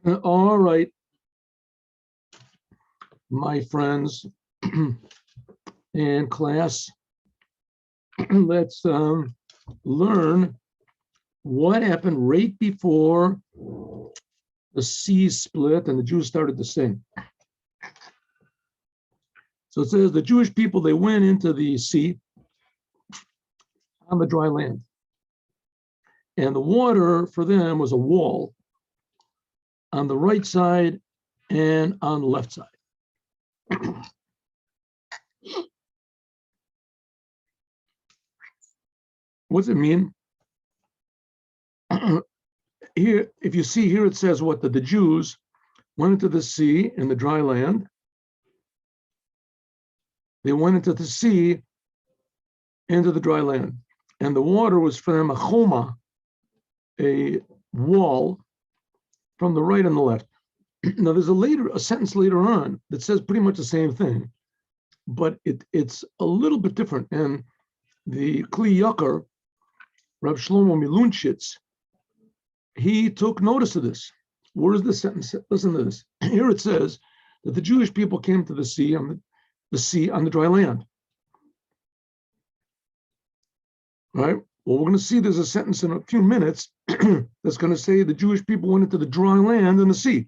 All right, my friends and class, let's learn what happened right before the sea split and the Jews started to sing. So it says the Jewish people, they went into the sea on the dry land. And the water for them was a wall on the right side and on the left side. What's it mean? Here, if you see here, it says what the Jews went into the sea in the dry land. They went into the sea, into the dry land. And the water was for them a choma, a wall from the right and the left. Now, there's a sentence later on that says pretty much the same thing, but it's a little bit different. And the Kli Ykar, Rav Shlomo Milunchitz, he took notice of this. Where is the sentence? Listen to this. Here it says that the Jewish people came to the sea on the dry land. All right. Well, we're going to see there's a sentence in a few minutes that's going to say the Jewish people went into the dry land and the sea.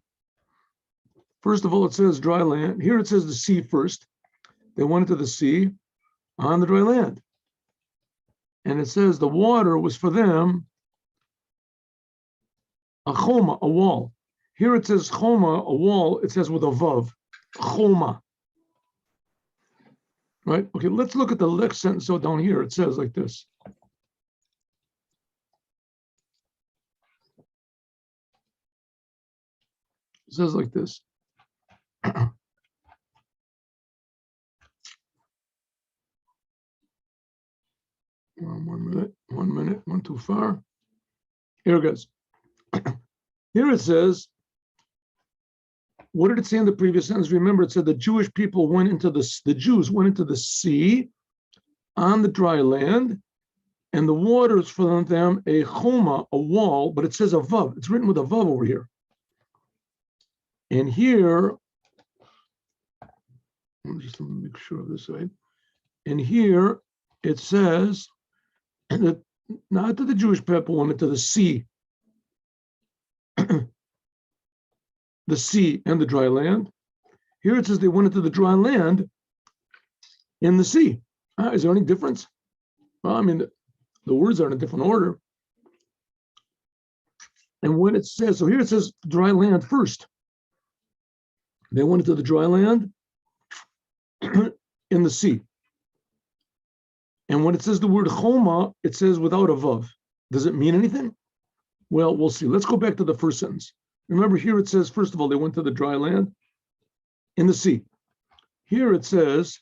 First of all, it says dry land. Here it says the sea first. They went into the sea on the dry land. And it says the water was for them a choma, a wall. Here it says choma, a wall. It says with a vav, choma. Right? Okay, let's look at the next sentence. So down here, it says like this. It says like this. One minute, one too far. Here it goes. Here it says, what did it say in the previous sentence? Remember, it said the Jewish people went into the Jews went into the sea on the dry land, and the waters for them a choma, a wall, but it says a vav. It's written with a vav over here. And here, let me make sure of this side. And here it says that not that the Jewish people went into the sea, the sea and the dry land. Here it says they went into the dry land in the sea. Is there any difference? Well, I mean, the words are in a different order. And when it says, so here it says dry land first. They went into the dry land in the sea. And when it says the word choma, it says without a vav. Does it mean anything? Well, we'll see. Let's go back to the first sentence. Remember, here it says, first of all, they went to the dry land in the sea. Here it says,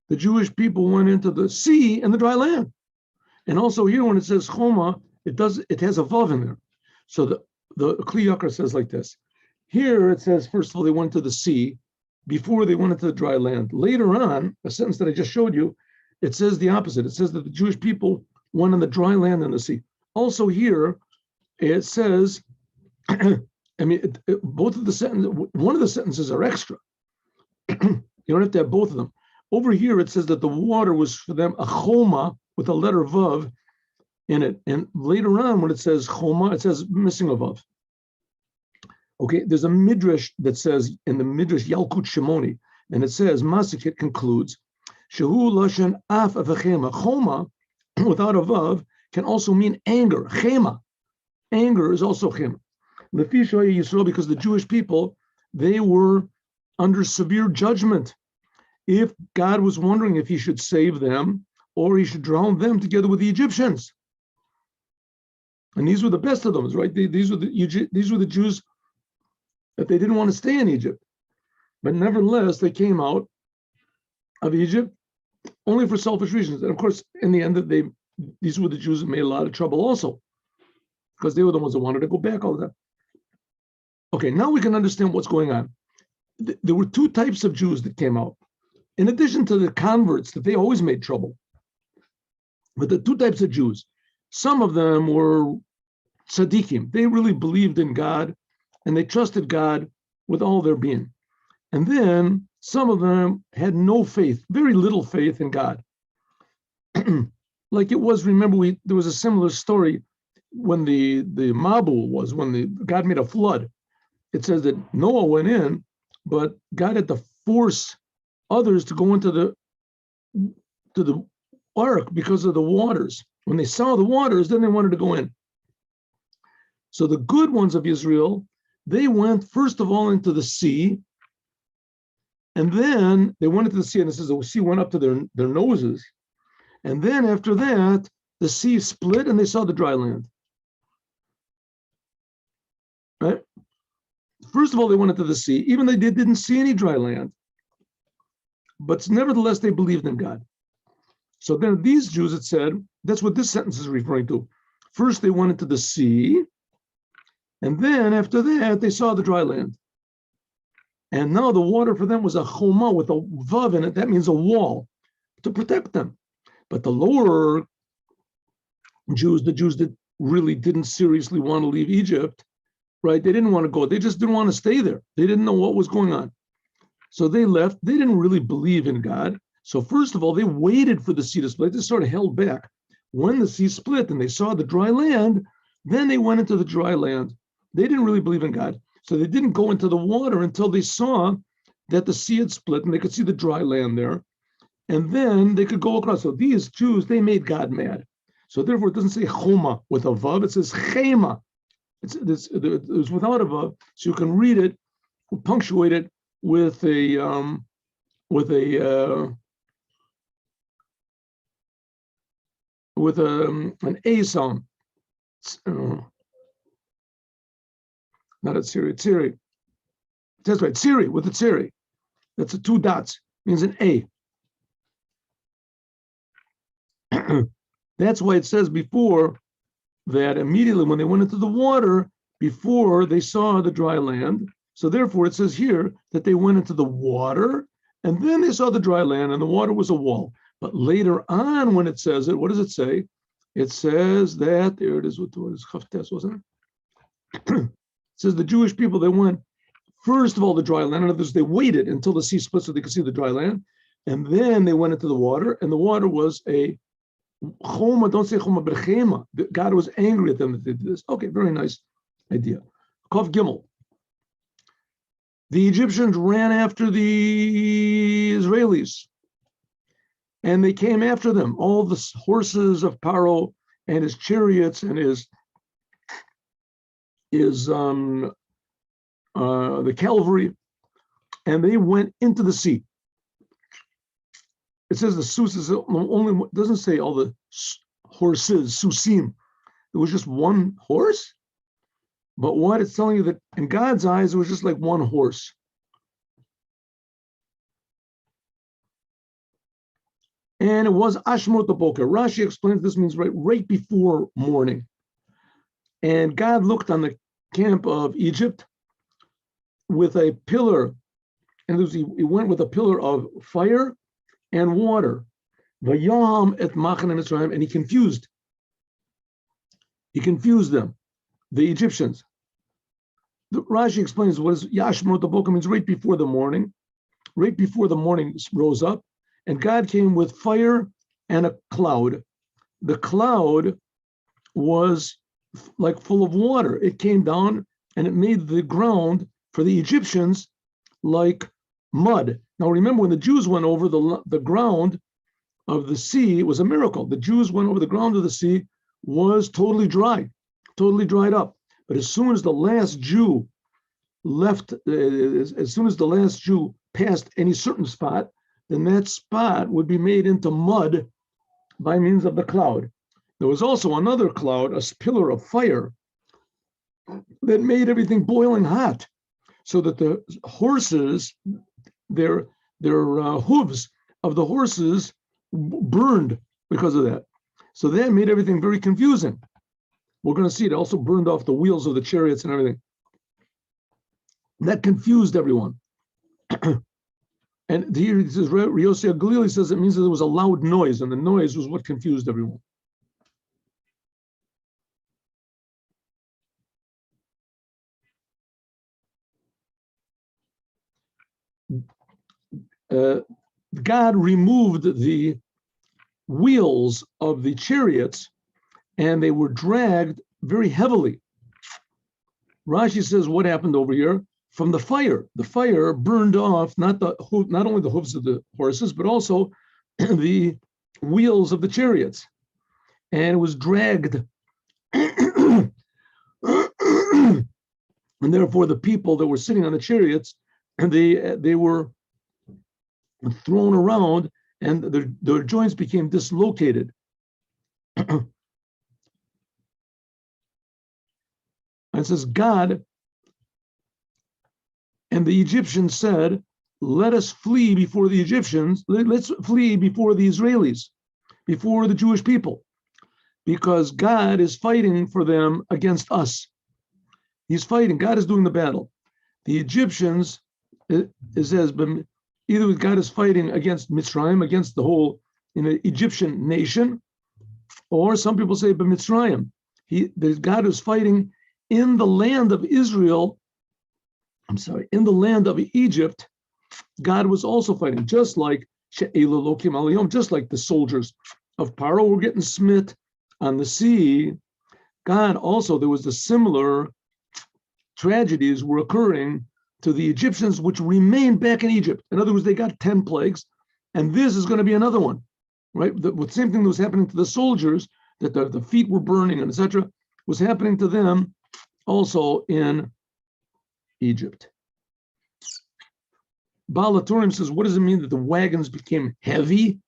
the Jewish people went into the sea and the dry land. And also here, when it says choma, it has a vav in there. So the Kli Ykar says like this. Here it says, first of all, they went to the sea before they went into the dry land. Later on, a sentence that I just showed you, it says the opposite. It says that the Jewish people went on the dry land and the sea. Also here, it says, I mean, both of the sentences, one of the sentences are extra. You don't have to have both of them. Over here, it says that the water was for them a choma with a letter vav in it. And later on, when it says choma, it says missing a vav. Okay, there's a midrash that says in the midrash Yalkut Shimoni, and it says Masikit concludes, Shehu lashon af avachema. Choma without a vav can also mean anger. Chema, anger is also chema. Lefi shoya Yisrael, because the Jewish people, they were under severe judgment. If God was wondering if He should save them or He should drown them together with the Egyptians, and these were the best of them, right? These were the Jews that they didn't want to stay in Egypt. But nevertheless, they came out of Egypt only for selfish reasons. And of course, in the end, these were the Jews that made a lot of trouble also, because they were the ones that wanted to go back all the time. Okay, now we can understand what's going on. There were two types of Jews that came out. in addition to the converts that they always made trouble, but the two types of Jews, some of them were tzaddikim. They really believed in God and they trusted God with all their being. And then some of them had no faith, very little faith in God. Like it was, remember, there was a similar story when the Mabul was, when God made a flood. It says that Noah went in, but God had to force others to go into the ark because of the waters. When they saw the waters, then they wanted to go in. So the good ones of Israel, they went first of all into the sea, and then they went into the sea, and it says the sea went up to their noses. And then after that, the sea split and they saw the dry land. Right? First of all, they went into the sea, even though they didn't see any dry land. But nevertheless, they believed in God. So then these Jews, it said, that's what this sentence is referring to. First, they went into the sea, and then after that, they saw the dry land. And now the water for them was a choma with a vav in it. That means a wall to protect them. But the lower Jews, the Jews that really didn't seriously want to leave Egypt, right? They didn't want to go. They just didn't want to stay there. They didn't know what was going on. So they left. They didn't really believe in God. So first of all, they waited for the sea to split. They sort of held back. When the sea split and they saw the dry land, then they went into the dry land. They didn't really believe in God. So they didn't go into the water until they saw that the sea had split and they could see the dry land there. And then they could go across. So these Jews, they made God mad. So therefore, it doesn't say choma with a vav. It says chema. It's without a vav. So you can read it, punctuate it with an a sound. Not a tsiri. That's right, tsiri with a tsiri. That's a two dots. Means an a. That's why it says before that immediately when they went into the water, before they saw the dry land. So therefore it says here that they went into the water and then they saw the dry land and the water was a wall. But later on when it says it, what does it say? It says that, there it is, what is Chavtes, wasn't it? It says the Jewish people, they went, first of all, the dry land. In other words, they waited until the sea split so they could see the dry land. And then they went into the water, and the water was a choma, don't say choma, but chema. God was angry at them that they did this. Okay, very nice idea. Kaf Gimel. The Egyptians ran after the Israelis, and they came after them. All the horses of Paro and his chariots and the cavalry, and they went into the sea. It says the sus is only, doesn't say all the horses, susim. It was just one horse. But what it's telling you that in God's eyes, it was just like one horse. And it was Ashmot Boker. Rashi explains this means right before morning. And God looked on the camp of Egypt with a pillar, and he went with a pillar of fire and water. Vayam et Machan Mitzrayim, and he confused them, the Egyptians. The Rashi explains what is Yashmot Boker means right before the morning rose up, and God came with fire and a cloud. The cloud was like full of water. It came down and it made the ground for the Egyptians like mud. Now remember, when the Jews went over the ground of the sea, it was a miracle. The Jews went over the ground of the sea, was totally dried up. But as soon as the last Jew left, as soon as the last Jew passed any certain spot, then that spot would be made into mud by means of the cloud. There was also another cloud, a pillar of fire, that made everything boiling hot, so that the horses, their hooves of the horses burned because of that. So that made everything very confusing. We're going to see it also burned off the wheels of the chariots and everything. That confused everyone. And here it says, Yossi Galili says it means that there was a loud noise, and the noise was what confused everyone. God removed the wheels of the chariots, and they were dragged very heavily. Rashi says, what happened over here? From the fire. The fire burned off not only the hooves of the horses, but also the wheels of the chariots. And it was dragged. And therefore, the people that were sitting on the chariots, they were thrown around, and their joints became dislocated. And it says, God and the Egyptians said, let us flee before the Egyptians. Let's flee before the Israelis, before the Jewish people, because God is fighting for them against us. He's fighting. God is doing the battle. The Egyptians, it says, either God is fighting against Mitzrayim, against the whole Egyptian nation, or some people say Mitzrayim. God is fighting in the land of Israel. In the land of Egypt, God was also fighting, just like the soldiers of Paro were getting smit on the sea. God also, there was the similar tragedies were occurring to the Egyptians, which remained back in Egypt. In other words, they got 10 plagues, and this is going to be another one, right? The same thing that was happening to the soldiers, that the feet were burning and etc., was happening to them also in Egypt. Baal HaTurim says, what does it mean that the wagons became heavy?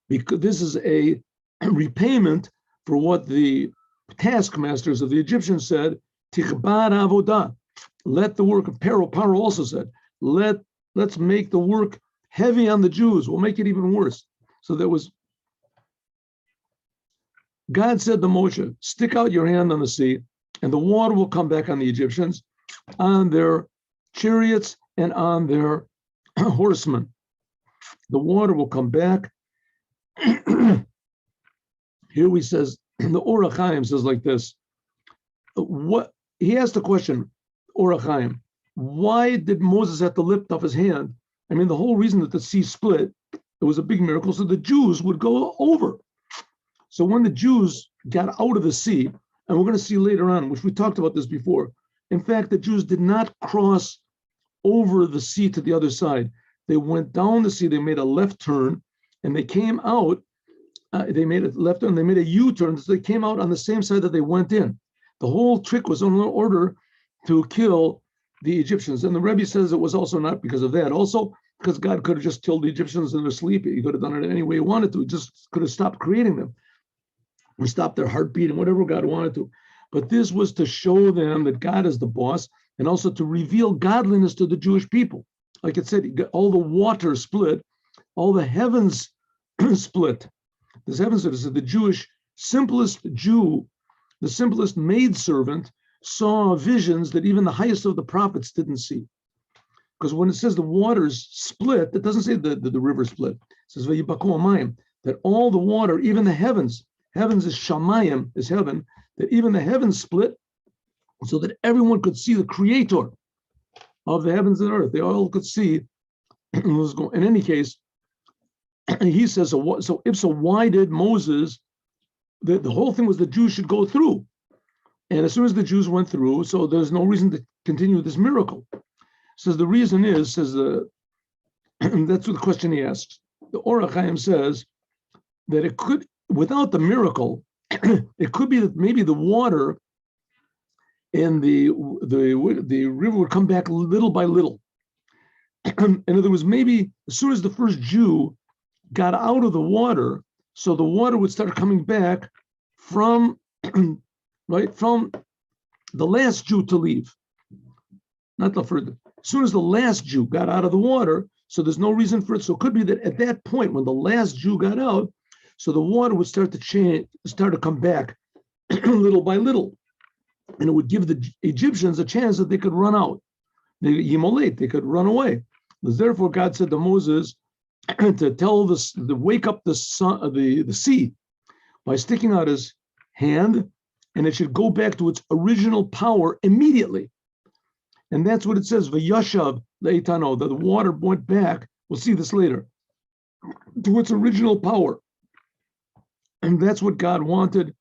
Because this is a repayment for what the taskmasters of the Egyptians said, Tichbar avodah, let the work of Paro also said, let's make the work heavy on the Jews, we'll make it even worse. So God said to Moshe, stick out your hand on the sea, and the water will come back on the Egyptians, on their chariots and on their horsemen. The water will come back. Here he says, the HaChaim says like this. What he asked the question, HaChaim, why did Moses have to lift up his hand? I mean, the whole reason that the sea split, it was a big miracle, so the Jews would go over. So when the Jews got out of the sea, and we're going to see later on, which we talked about this before, in fact, the Jews did not cross over the sea to the other side. They went down the sea, they made a left turn, and they came out, they made a left turn, they made a U-turn, so they came out on the same side that they went in. The whole trick was in order to kill the Egyptians. And the Rebbe says it was also not because of that. Also, because God could have just killed the Egyptians in their sleep. He could have done it any way he wanted to. He just could have stopped creating them. Or stopped their heartbeat and whatever God wanted to. But this was to show them that God is the boss, and also to reveal godliness to the Jewish people. Like it said, all the water split, all the heavens split. This heavens split. The Jewish simplest Jew, the simplest maidservant, saw visions that even the highest of the prophets didn't see. Because when it says the waters split, it doesn't say the river split. It says that all the water, even the heavens is shamayim, is heaven, that even the heavens split so that everyone could see the creator of the heavens and earth. They all could see what was going. In any case, he says, so why did Moses, the whole thing was the Jews should go through. And as soon as the Jews went through, so there's no reason to continue this miracle. Says the reason is, that's what the question he asks. The HaChaim says that it could, without the miracle, it could be that maybe the water in the river would come back little by little. In other words, maybe as soon as the first Jew got out of the water, so the water would start coming back from from the last Jew to leave. Not the further. As soon as the last Jew got out of the water, so there's no reason for it. So it could be that at that point, when the last Jew got out, so the water would start to come back little by little. And it would give the Egyptians a chance that they could run out. They could run away. Therefore, God said to Moses to tell this, to wake up the sun, the sea, by sticking out his hand, and it should go back to its original power immediately. And that's what it says, V'yashav le'itano, that the water went back, we'll see this later, to its original power. And that's what God wanted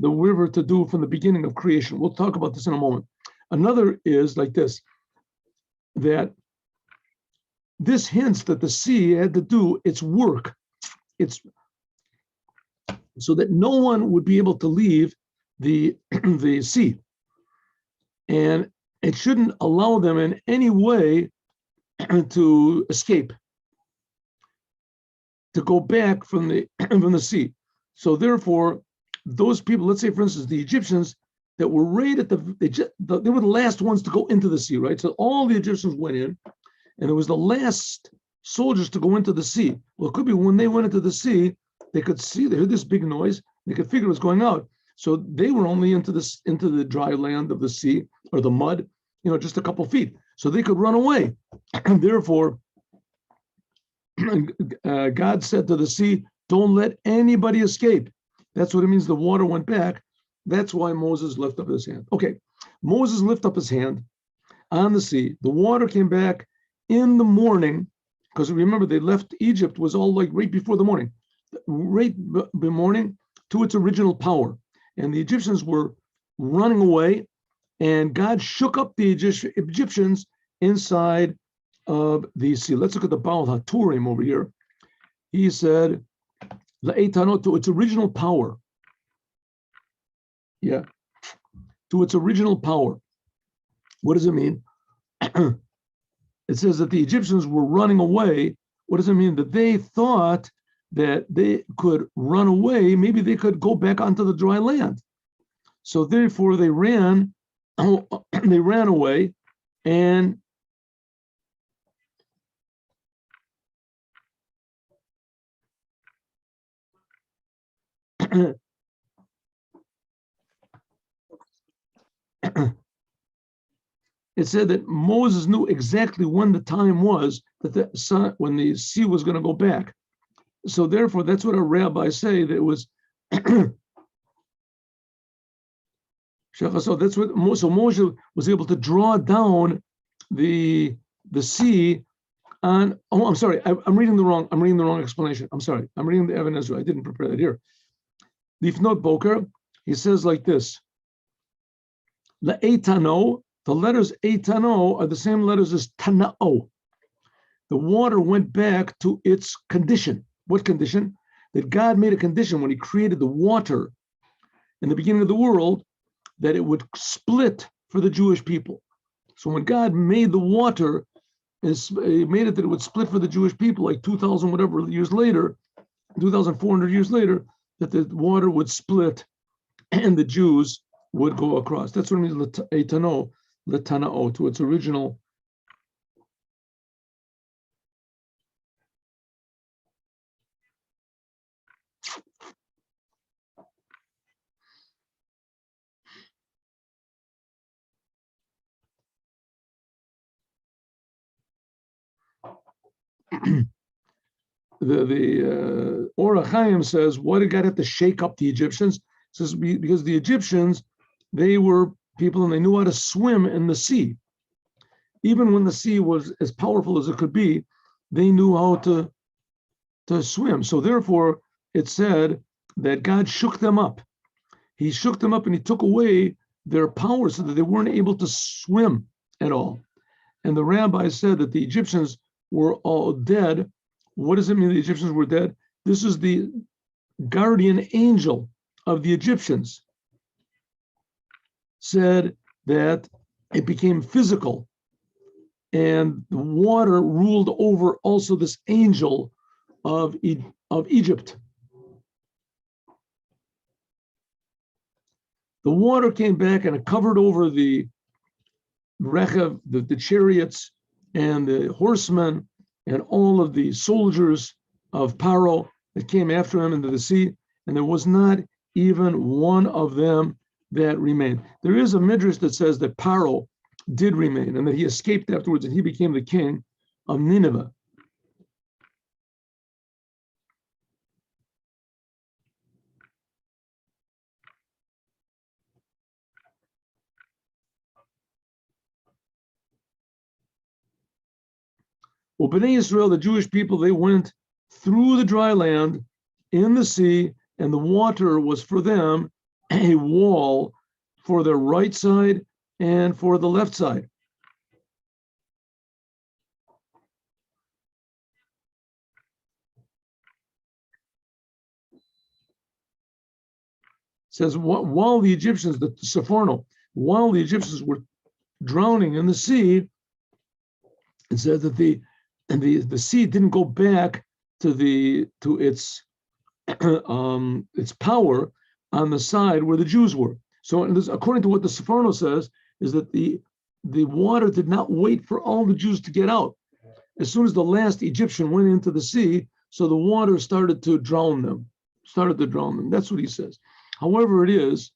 the river to do from the beginning of creation. We'll talk about this in a moment. Another is like this, that this hints that the sea had to do its work. It's so that no one would be able to leave the sea. And it shouldn't allow them in any way to escape, to go back from the sea. So therefore, those people, let's say for instance, the Egyptians that were right at they were the last ones to go into the sea, right? So all the Egyptians went in, and it was the last soldiers to go into the sea. Well, it could be when they went into the sea, they could see, they heard this big noise, they could figure it was going out. So they were only into the dry land of the sea, or the mud, just a couple feet. So they could run away. And therefore, God said to the sea, don't let anybody escape. That's what it means the water went back. That's why Moses lifted up his hand. Okay, Moses lifted up his hand on the sea. The water came back in the morning, because remember, they left Egypt, was all like right before the morning, right the morning, to its original power. And the Egyptians were running away, and God shook up the Egyptians inside of the sea. Let's look at the Baal HaTurim over here. He said, La'etanot, to its original power. Yeah, to its original power. What does it mean? It says that the Egyptians were running away. What does it mean? That they thought that they could run away, maybe they could go back onto the dry land. So therefore they ran away, and it said that Moses knew exactly when the time was that when the sea was going to go back. So therefore, that's what our rabbis say, that it was. So that's what. So Moshe was able to draw down the sea on. Oh, I'm sorry. I'm reading the wrong explanation. I'm sorry. I'm reading the Even Ezra. I didn't prepare that here. Lifnot Boker. He says like this. La'etano. The letters Eitano are the same letters as Tana'o. The water went back to its condition. What condition? That God made a condition when he created the water in the beginning of the world, that it would split for the Jewish people. So when God made the water, he made it that it would split for the Jewish people, like 2,000 whatever years later, 2,400 years later, that the water would split and the Jews would go across. That's what it means, Eitano. Letanao, to its original. The HaChaim says, why did God have to shake up the Egyptians? It says because the Egyptians, they were people and they knew how to swim in the sea. Even when the sea was as powerful as it could be, they knew how to swim. So therefore, it said that God shook them up. He shook them up and he took away their power so that they weren't able to swim at all. And the rabbi said that the Egyptians were all dead. What does it mean the Egyptians were dead? This is the guardian angel of the Egyptians. Said that it became physical, and the water ruled over also this angel of Egypt. The water came back and it covered over the rechev, the chariots and the horsemen and all of the soldiers of Paro that came after him into the sea, and there was not even one of them that remained. There is a midrash that says that Paro did remain and that he escaped afterwards and he became the king, of Nineveh. Well, Bnei Israel, the Jewish people, they went through the dry land in the sea, and the water was for them a wall for their right side and for the left side. It says, while the Egyptians, the Sepharno, while the Egyptians were drowning in the sea, it said that the sea didn't go back to its its power on the side where the Jews were. So, according to what the Sepharno says, is that the water did not wait for all the Jews to get out. As soon as the last Egyptian went into the sea, so the water started to drown them. That's what he says. However, it is,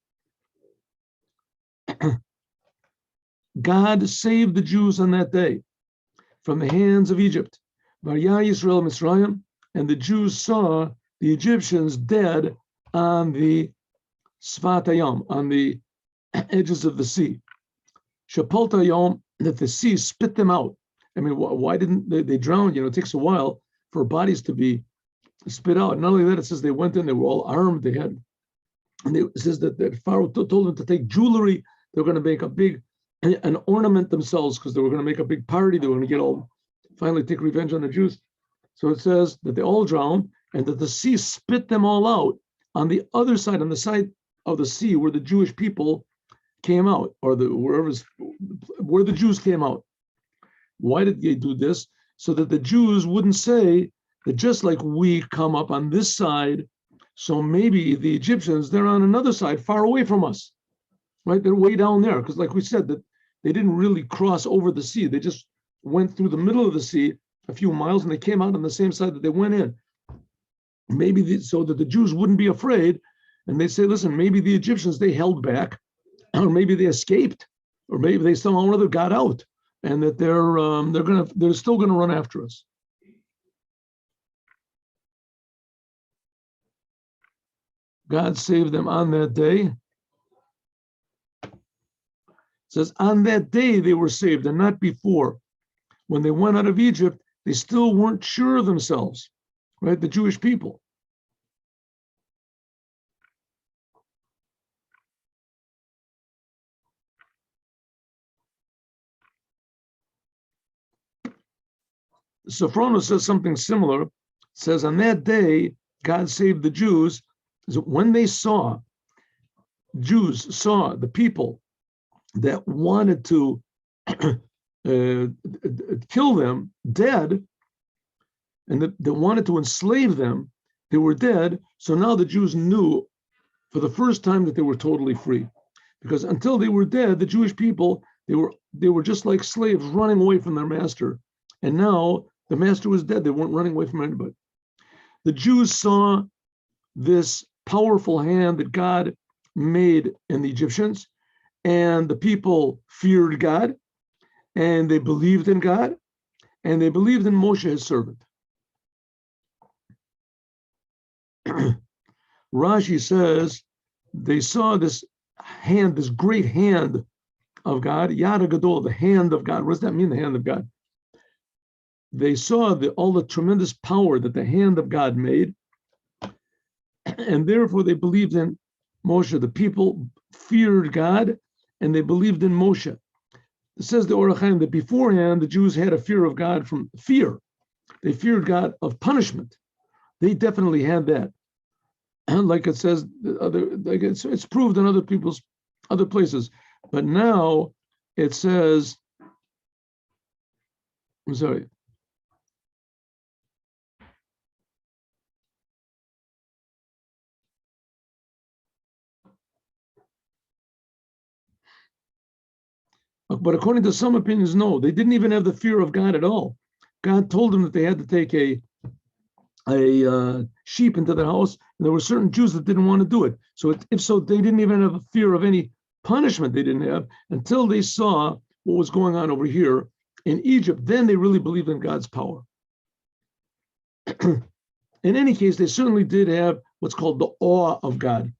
God saved the Jews on that day from the hands of Egypt. Vayah Yisrael Mitzrayim, and the Jews saw the Egyptians dead on the Sfat Hayam, on the edges of the sea. Shapalt Hayam, that the sea spit them out. I mean, why didn't they drown? It takes a while for bodies to be spit out. Not only that, it says they went in, they were all armed, it says that Pharaoh told them to take jewelry. They were going to make an ornament themselves because they were going to make a big party. They were going to finally take revenge on the Jews. So it says that they all drowned and that the sea spit them all out on the other side, on the side of the sea where the Jewish people came out, or where the Jews came out. Why did they do this? So that the Jews wouldn't say that just like we come up on this side, so maybe the Egyptians, they're on another side, far away from us, right? They're way down there. Because like we said, that they didn't really cross over the sea. They just went through the middle of the sea a few miles and they came out on the same side that they went in. Maybe so that the Jews wouldn't be afraid. And they say, listen, maybe the Egyptians, they held back, or maybe they escaped, or maybe they somehow or other got out, and that they're still gonna run after us. God saved them on that day. It says, on that day they were saved, and not before. When they went out of Egypt, they still weren't sure of themselves, right? The Jewish people. Sophronos says something similar. It says, on that day, God saved the Jews. When Jews saw the people that wanted to kill them dead, and that wanted to enslave them, they were dead. So now the Jews knew for the first time that they were totally free. Because until they were dead, the Jewish people, they were just like slaves running away from their master. And now the master was dead. They weren't running away from anybody. The Jews saw this powerful hand that God made in the Egyptians, and the people feared God, and they believed in God, and they believed in Moshe, his servant. Rashi says they saw this hand, this great hand of God, Yad Gadol, the hand of God. What does that mean, the hand of God? They saw all the tremendous power that the hand of God made, and therefore they believed in Moshe. The people feared God, and they believed in Moshe. It says the HaChaim that beforehand the Jews had a fear of God from fear. They feared God of punishment. They definitely had that. And like it says, it's proved in other places. But now it says, I'm sorry. But according to some opinions, no, they didn't even have the fear of God at all. God told them that they had to take a sheep into their house, and there were certain Jews that didn't want to do it. So if so, they didn't even have a fear of any punishment. They didn't have until they saw what was going on over here in Egypt, then they really believed in God's power. In any case, they certainly did have what's called the awe of God.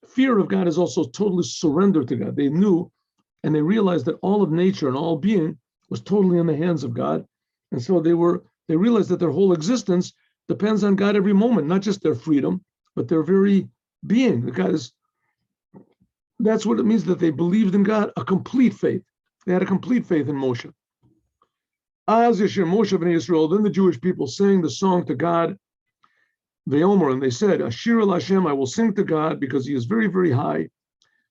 Fear of God is also totally surrender to God. They knew and they realized that all of nature and all being was totally in the hands of God. And so they realized that their whole existence depends on God every moment, not just their freedom, but their very being. That's what it means that they believed in God, a complete faith. They had a complete faith in Moshe. Az Yashir Moshe b'nei Yisrael, then the Jewish people sang the song to God, Ve'omer, and they said, Ashir el Hashem, I will sing to God because he is very, very high.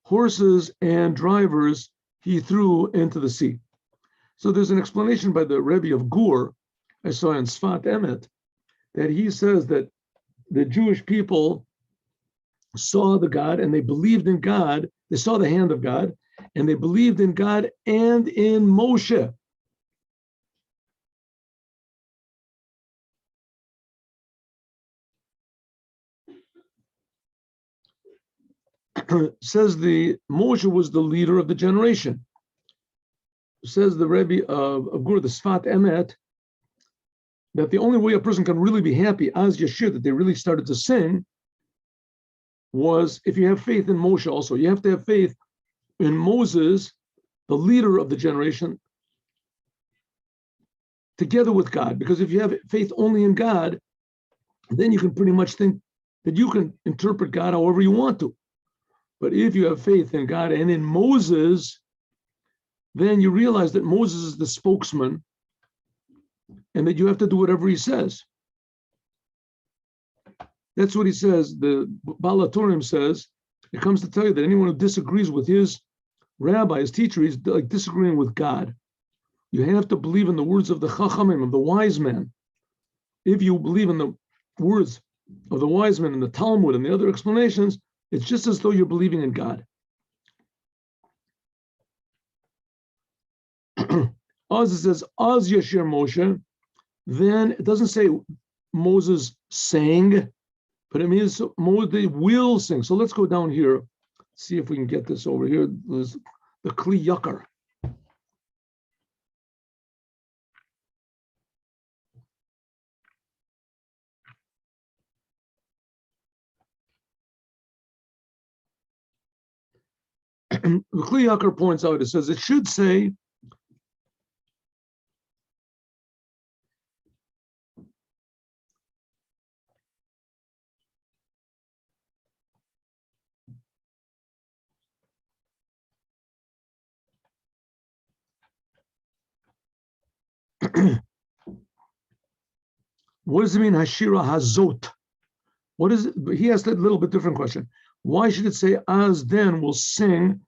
Horses and drivers he threw into the sea. So there's an explanation by the Rebbe of Gur, I saw in Sfat Emet, that he says that the Jewish people saw the God and they believed in God. They saw the hand of God and they believed in God and in Moshe. Says the Moshe was the leader of the generation. Says the Rebbe of Gur, the Sfat Emet, that the only way a person can really be happy, as Yashir, that they really started to sing, was if you have faith in Moshe also. You have to have faith in Moses, the leader of the generation, together with God. Because if you have faith only in God, then you can pretty much think that you can interpret God however you want to. But if you have faith in God and in Moses, then you realize that Moses is the spokesman and that you have to do whatever he says. That's what he says. The Baal HaTurim says, it comes to tell you that anyone who disagrees with his rabbi, his teacher, he's like disagreeing with God. You have to believe in the words of the HaChaim, of the wise men. If you believe in the words of the wise men in the Talmud and the other explanations, it's just as though you're believing in God. As it says, Az Yashir Moshe, then it doesn't say Moses sang, but it means they will sing. So let's go down here, see if we can get this over here. There's the Kli Ykar. The Kli Ykar points out, it says it should say what does it mean, Hashira Hazot? What is it? He asked a little bit different question. Why should it say, as then will sing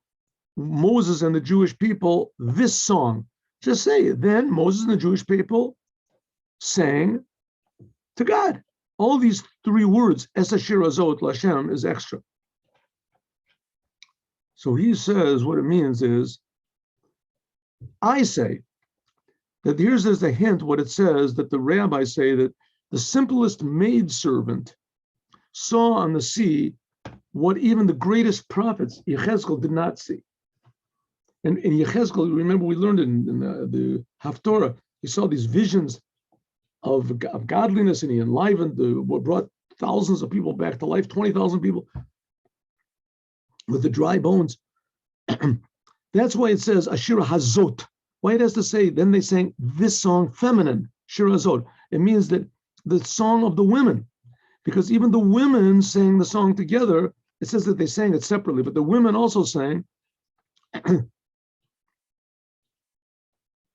Moses and the Jewish people this song? Just say, then Moses and the Jewish people sang to God. All these three words, Es Hashir Hazot L'Hashem, is extra. So he says what it means is, I say that there's a hint, what it says, that the rabbis say that the simplest maidservant saw on the sea what even the greatest prophets, Yechezkel, did not see. And in Yechezkel, remember we learned in the Haftorah, he saw these visions of godliness, and he enlivened, brought thousands of people back to life, 20,000 people with the dry bones. That's why it says Ashira Hazot. Why it has to say, then they sang this song, feminine, Shira Hazot. It means that the song of the women, because even the women sang the song together. It says that they sang it separately, but the women also sang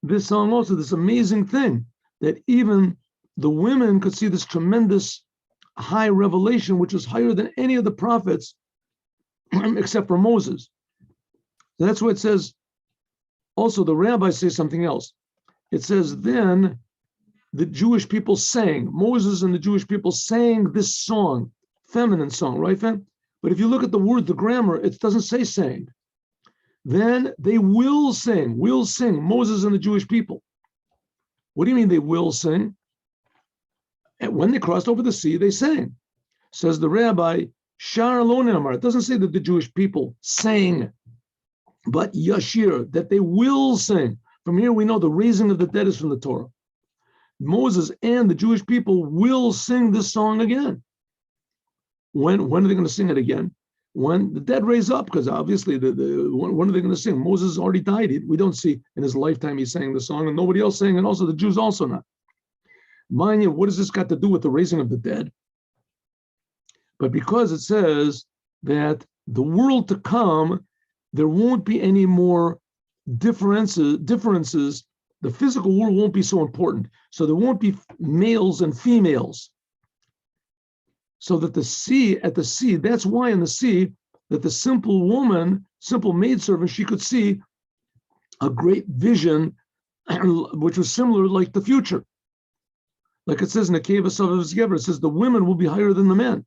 this song also, this amazing thing, that even the women could see this tremendous high revelation, which was higher than any of the prophets, except for Moses. So that's what it says. Also, the rabbis say something else. It says, then the Jewish people sang, Moses and the Jewish people sang this song, feminine song, right, fam? But if you look at the word, the grammar, it doesn't say sang. Then they will sing, Moses and the Jewish people. What do you mean they will sing? And when they crossed over the sea, they sang. Says the rabbi, Shar lo ne'amar. It doesn't say that the Jewish people sang, but Yashir, that they will sing. From here, we know the raising of the dead is from the Torah. Moses and the Jewish people will sing this song again. When are they going to sing it again? When the dead raise up, because obviously, when are they going to sing? Moses already died. We don't see in his lifetime he sang the song, and nobody else sang, and also the Jews also not. Mind you, what does this got to do with the raising of the dead? But because it says that the world to come, there won't be any more differences. The physical world won't be so important. So there won't be males and females. So that at the sea, that's why in the sea, that the simple woman, simple maidservant, she could see a great vision, which was similar like the future. Like it says in the Cave of Savav Geber, it says the women will be higher than the men.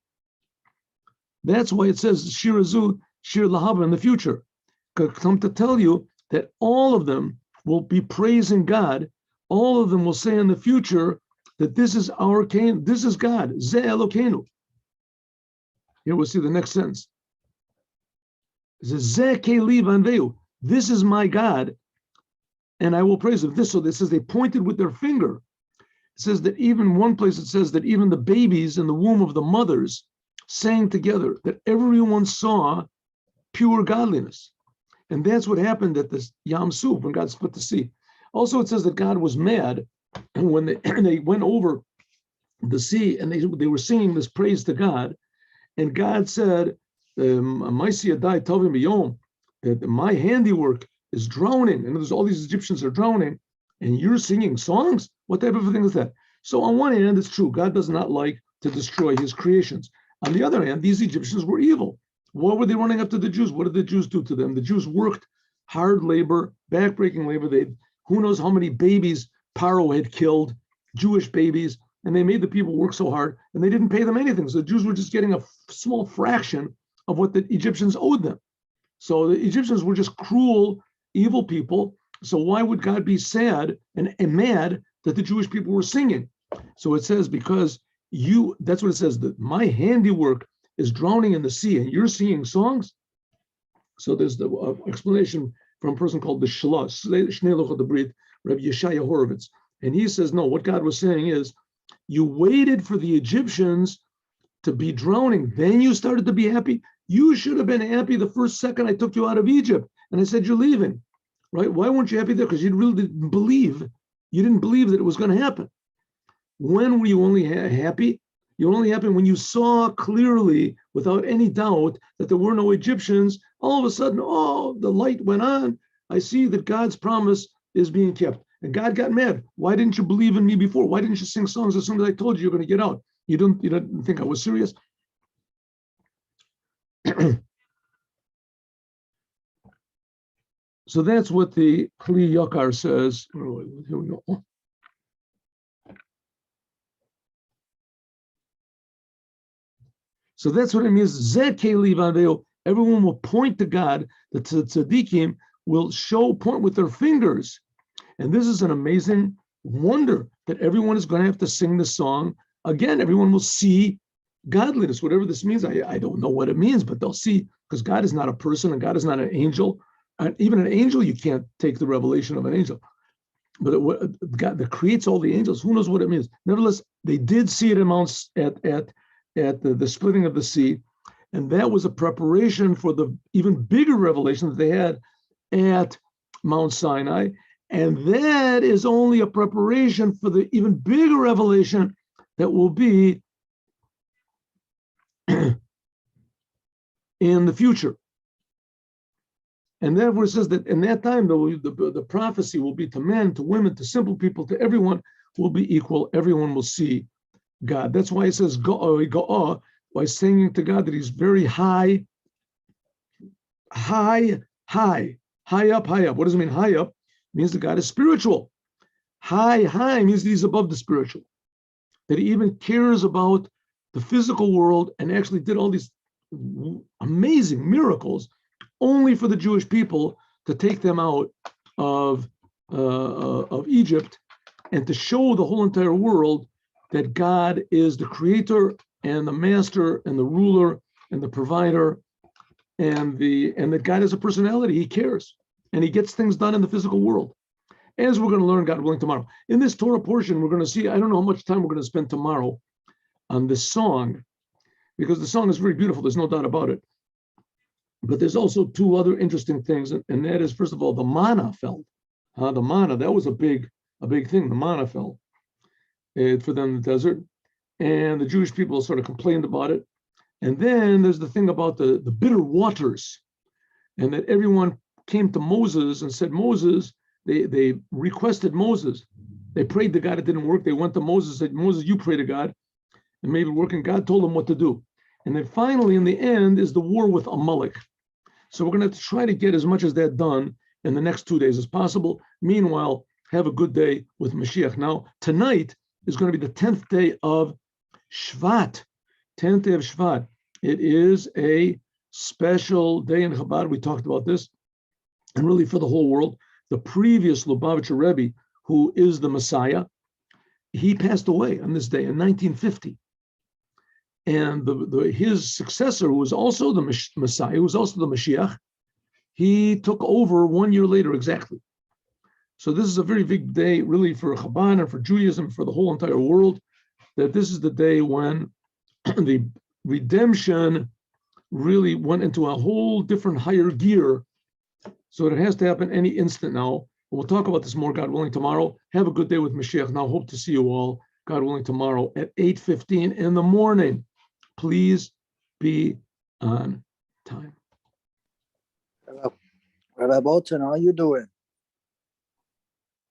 That's why it says Shir Azu, Shir Lahava in the future. Come to tell you that all of them will be praising God. All of them will say in the future that this is our Cain, this is God, Ze Elokeinu. Here we'll see the next sentence. It says, Ze Keli Vanveu, this is my God, and I will praise him. So this says they pointed with their finger. It says that even one place it says that even the babies in the womb of the mothers sang together, that everyone saw pure godliness. And that's what happened at this Yam Suf, when God split the sea. Also, it says that God was mad, and when they went over the sea and they were singing this praise to God, and God said, that my handiwork is drowning, and there's all these Egyptians are drowning, and you're singing songs? What type of a thing is that? So on one hand, it's true, God does not like to destroy his creations. On the other hand, these Egyptians were evil. What were they running up to the Jews? What did the Jews do to them? The Jews worked hard labor, backbreaking labor. Who knows how many babies Paro had killed, Jewish babies, and they made the people work so hard, and they didn't pay them anything. So the Jews were just getting a small fraction of what the Egyptians owed them. So the Egyptians were just cruel, evil people. So why would God be sad and mad that the Jewish people were singing? So it says, because that's what it says, that my handiwork is drowning in the sea and you're singing songs. So there's the explanation from a person called the Shlosh, Shnei Luchot Brit, Rabbi Yeshaya Horovitz. And he says, no, what God was saying is, you waited for the Egyptians to be drowning, then you started to be happy. You should have been happy the first second I took you out of Egypt and I said you're leaving, right? Why weren't you happy there? Because you really didn't believe. You didn't believe that it was going to happen. When were you only happy? You were only happy when you saw clearly, without any doubt, that there were no Egyptians. All of a sudden, the light went on. I see that God's promise is being kept. And God got mad. Why didn't you believe in me before? Why didn't you sing songs as soon as I told you you're going to get out? You didn't think I was serious? So that's what the Kli Ykar says. Oh, here we go. So that's what it means. Everyone will point to God. The tzaddikim will point with their fingers. And this is an amazing wonder that everyone is going to have to sing the song. Again, everyone will see godliness, whatever this means. I don't know what it means, but they'll see, because God is not a person and God is not an angel. And even an angel, you can't take the revelation of an angel. But God that creates all the angels, who knows what it means? Nevertheless, they did see it at the splitting of the sea. And that was a preparation for the even bigger revelation that they had at Mount Sinai. And that is only a preparation for the even bigger revelation that will be in the future. And therefore it says that in that time, the prophecy will be to men, to women, to simple people, to everyone will be equal. Everyone will see God. That's why it says Go'ah, by singing to God that he's very high up. What does it mean, high up? It means that God is spiritual. High means that he's above the spiritual. That he even cares about the physical world and actually did all these amazing miracles only for the Jewish people, to take them out of Egypt and to show the whole entire world that God is the creator and the master and the ruler and the provider, and that God has a personality. He cares and he gets things done in the physical world. as we're going to learn, God willing, tomorrow. In this Torah portion, we're going to see, I don't know how much time we're going to spend tomorrow on this song, because the song is very beautiful. There's no doubt about it. But there's also two other interesting things, and that is, first of all, the manna fell. The manna, that was a big thing. The manna fell for them in the desert. And the Jewish people sort of complained about it. And then there's the thing about the bitter waters, and that everyone came to Moses and said, Moses, they requested Moses. They prayed to God, it didn't work. They went to Moses, said, Moses, you pray to God, and maybe work, and God told them what to do. And then finally, in the end, is the war with Amalek. So we're going to try to get as much as that done in the next 2 days as possible. Meanwhile, have a good day with Mashiach. Now, tonight is going to be the 10th day of Shvat. 10th day of Shvat. It is a special day in Chabad. We talked about this, and really for the whole world. The previous Lubavitcher Rebbe, who is the Messiah, he passed away on this day in 1950. And his successor, who was also the Messiah, who was also the Mashiach, he took over 1 year later exactly. So this is a very big day, really, for Chabad and for Judaism, for the whole entire world, that this is the day when the redemption really went into a whole different higher gear. So it has to happen any instant now. We'll talk about this more, God willing, tomorrow. Have a good day with Mashiach. Now, hope to see you all, God willing, tomorrow at 8:15 in the morning. Please be on time. Rabbi Bolton, how you doing?